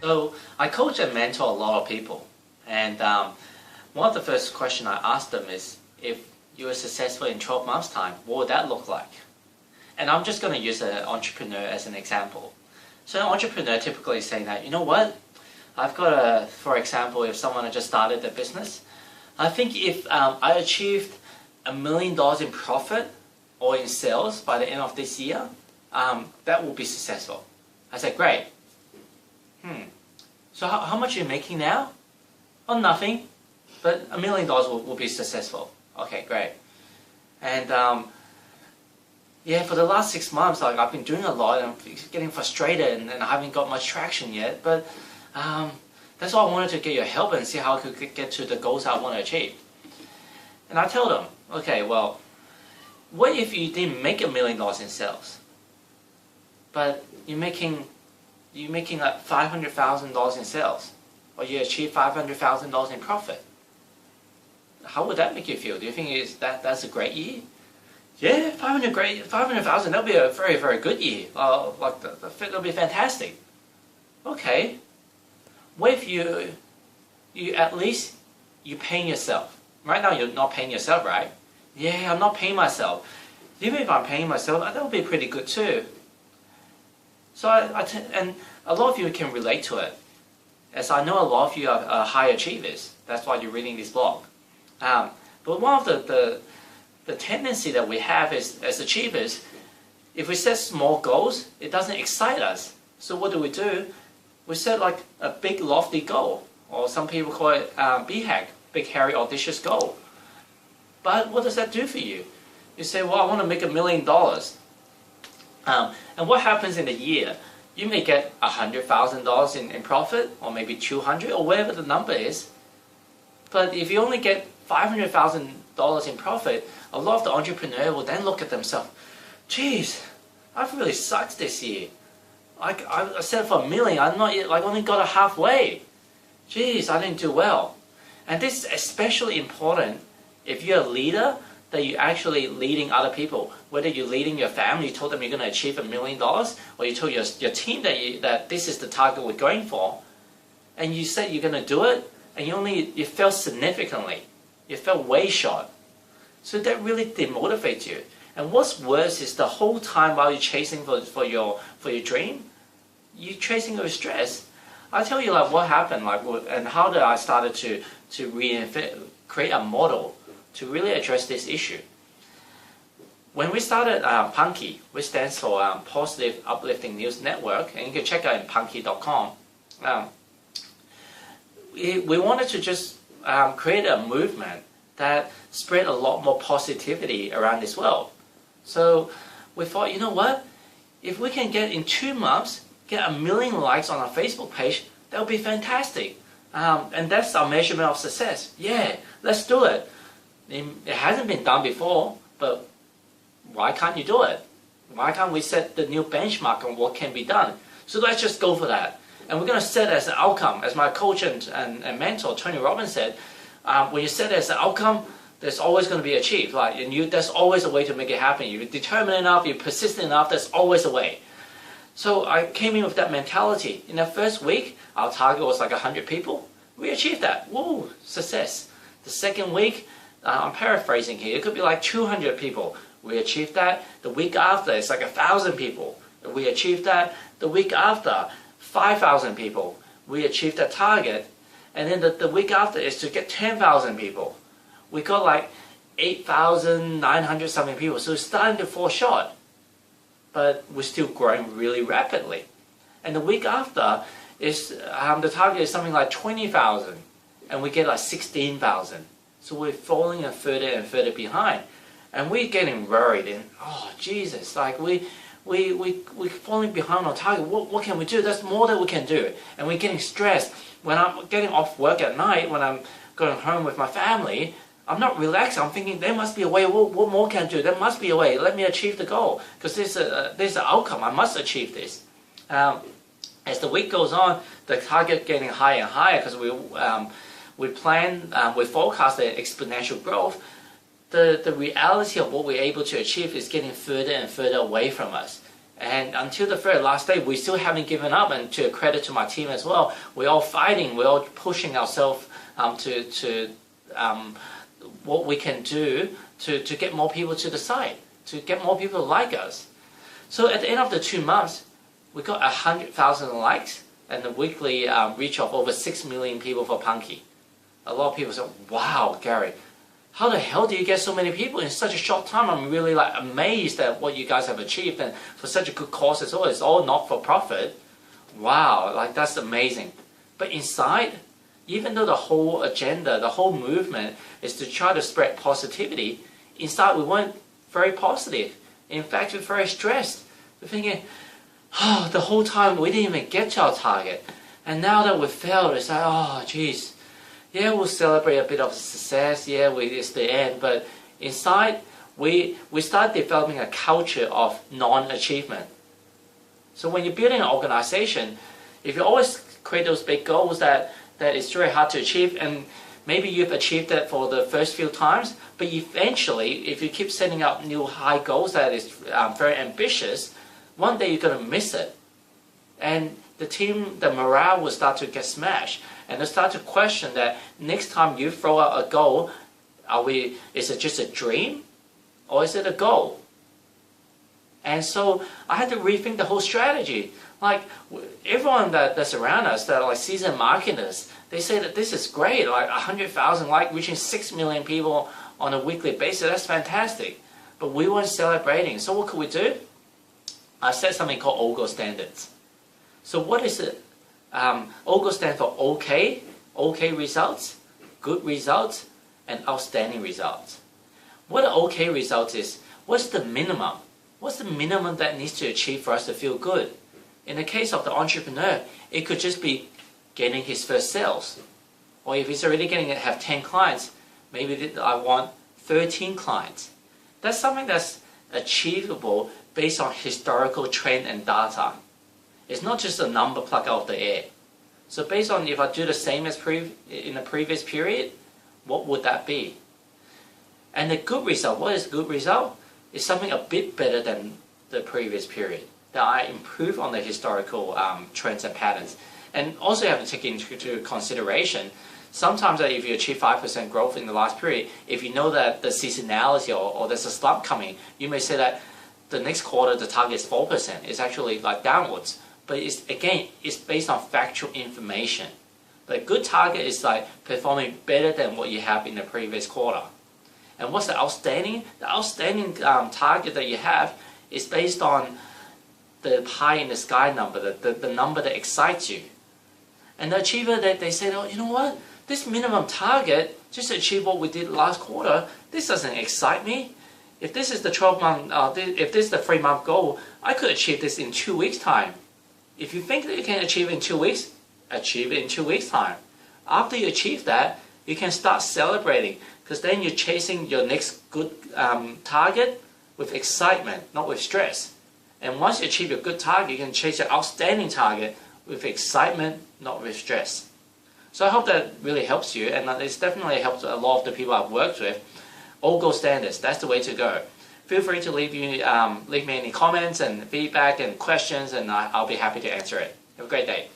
So I coach and mentor a lot of people, and one of the first questions I ask them is, if you were successful in 12 months' time, what would that look like? And I'm just going to use an entrepreneur as an example. So an entrepreneur typically is saying that, you know what, I've got for example, if someone had just started their business, I think if I achieved $1 million in profit or in sales by the end of this year, that will be successful. I said, great. So how much are you making now? Oh, nothing, but $1 million will be successful. Okay, great. And yeah, for the last 6 months, like I've been doing a lot, and I'm getting frustrated, and I haven't got much traction yet. But that's why I wanted to get your help and see how I could get to the goals I want to achieve. And I tell them, okay, well, what if you didn't make $1 million in sales, but you're making like $500,000 in sales, or you achieve $500,000 in profit? How would that make you feel? Do you think that's a great year? Yeah, 500,000. That'll be a very, very good year. Like that'll be fantastic. Okay. What if you at least you're paying yourself? Right now you're not paying yourself, right? Yeah, I'm not paying myself. Even if I'm paying myself, that would be pretty good too. So and a lot of you can relate to it, as I know a lot of you are high achievers. That's why you're reading this blog. But one of the tendency that we have is, as achievers, if we set small goals, it doesn't excite us. So what do? We set like a big lofty goal, or some people call it BHAG, big hairy audacious goal. But what does that do for you? You say, well, I want to make $1 million. And what happens in a year? You may get $100,000 in profit, or maybe 200, or whatever the number is. But if you only get $500,000 in profit, a lot of the entrepreneurs will then look at themselves, geez, I've really sucked this year. Like I set for $1 million, I'm not yet, like only got it halfway. Geez, I didn't do well. And this is especially important if you're a leader, that you're actually leading other people. Whether you're leading your family, you told them you're going to achieve $1 million, or you told your team that this is the target we're going for, and you said you're going to do it, and you failed significantly. You fell way short. So that really demotivates you. And what's worse is the whole time while you're chasing for your dream, you're chasing with stress. I'll tell you like what happened, like and how did I started to create a model to really address this issue. When we started Punky, which stands for Positive Uplifting News Network, and you can check out in punky.com. We wanted to just create a movement that spread a lot more positivity around this world. So we thought, you know what? If we can get in 2 months, get 1 million likes on our Facebook page, that would be fantastic. And that's our measurement of success. Yeah, let's do it. It hasn't been done before, but why can't you do it? Why can't we set the new benchmark on what can be done? So let's just go for that. And we're going to set as an outcome, as my coach and mentor, Tony Robbins said, when you set it as an outcome, there's always going to be achieved. There's always a way to make it happen. You're determined enough, you're persistent enough, there's always a way. So I came in with that mentality. In the first week, our target was like 100 people. We achieved that. Woo, success. The second week, I'm paraphrasing here, it could be like 200 people. We achieved that. The week after, it's like 1,000 people. We achieved that. The week after, 5,000 people. We achieved that target. And then the week after is to get 10,000 people. We got like 8,900 something people. So it's starting to fall short. But we're still growing really rapidly. And the week after, is the target is something like 20,000. And we get like 16,000. So we're falling and further behind. And we're getting worried. And, oh, Jesus, like we're falling behind on target. What can we do? There's more that we can do. And we're getting stressed. When I'm getting off work at night, when I'm going home with my family, I'm not relaxed. I'm thinking there must be a way. What more can I do? There must be a way. Let me achieve the goal. Because there's an outcome. I must achieve this. As the week goes on, the target getting higher and higher because we forecast the exponential growth. The reality of what we're able to achieve is getting further and further away from us. And until the very last day, we still haven't given up. And to credit to my team as well, we're all fighting, we're all pushing ourselves to what we can do to get more people to the site, to get more people to like us. So at the end of the 2 months, we got 100,000 likes and a weekly reach of over 6 million people for Punky. A lot of people say, wow, Gary, how the hell do you get so many people in such a short time? I'm really amazed at what you guys have achieved, and for such a good cause as well. It's all not for profit. Wow, that's amazing. But inside, even though the whole agenda, the whole movement is to try to spread positivity, inside we weren't very positive. In fact, we're very stressed. We're thinking, oh, the whole time we didn't even get to our target. And now that we failed, it's like, oh, geez. Yeah, we'll celebrate a bit of success. Yeah, it's the end. But inside, we start developing a culture of non-achievement. So when you're building an organization, if you always create those big goals that it's very hard to achieve, and maybe you've achieved that for the first few times, but eventually, if you keep setting up new high goals that is very ambitious, one day you're going to miss it. And the team, the morale will start to get smashed. And they start to question that next time you throw out a goal, is it just a dream? Or is it a goal? And so I had to rethink the whole strategy. Everyone that's around us, that are seasoned marketers, they say that this is great, 100,000 reaching 6 million people on a weekly basis, that's fantastic. But we weren't celebrating. So what could we do? I set something called OGO standards. So what is it? OGO stands for okay results, good results, and outstanding results. What an okay result is, what's the minimum? What's the minimum that needs to achieve for us to feel good? In the case of the entrepreneur, it could just be getting his first sales. Or if he's already have 10 clients, maybe I want 13 clients. That's something that's achievable based on historical trend and data. It's not just a number plucked out of the air. So based on if I do the same as in the previous period, what would that be? And the good result, what is a good result? It's something a bit better than the previous period, that I improve on the historical trends and patterns. And also you have to take into consideration, sometimes if you achieve 5% growth in the last period, if you know that the seasonality or there's a slump coming, you may say that the next quarter the target is 4%. It's actually downwards. But it's based on factual information. But a good target is performing better than what you have in the previous quarter. And what's the outstanding? The outstanding target that you have is based on the pie in the sky number, the number that excites you. And the achiever, they say, oh, you know what? This minimum target, just to achieve what we did last quarter, this doesn't excite me. If this is the 12-month, if this is the 3-month goal, I could achieve this in 2 weeks' time. If you think that you can achieve it in 2 weeks, achieve it in 2 weeks' time. After you achieve that, you can start celebrating, because then you're chasing your next good target with excitement, not with stress. And once you achieve your good target, you can chase your outstanding target with excitement, not with stress. So I hope that really helps you, and it's definitely helped a lot of the people I've worked with. OGO standards, that's the way to go. Feel free to leave me any comments and feedback and questions, and I'll be happy to answer it. Have a great day.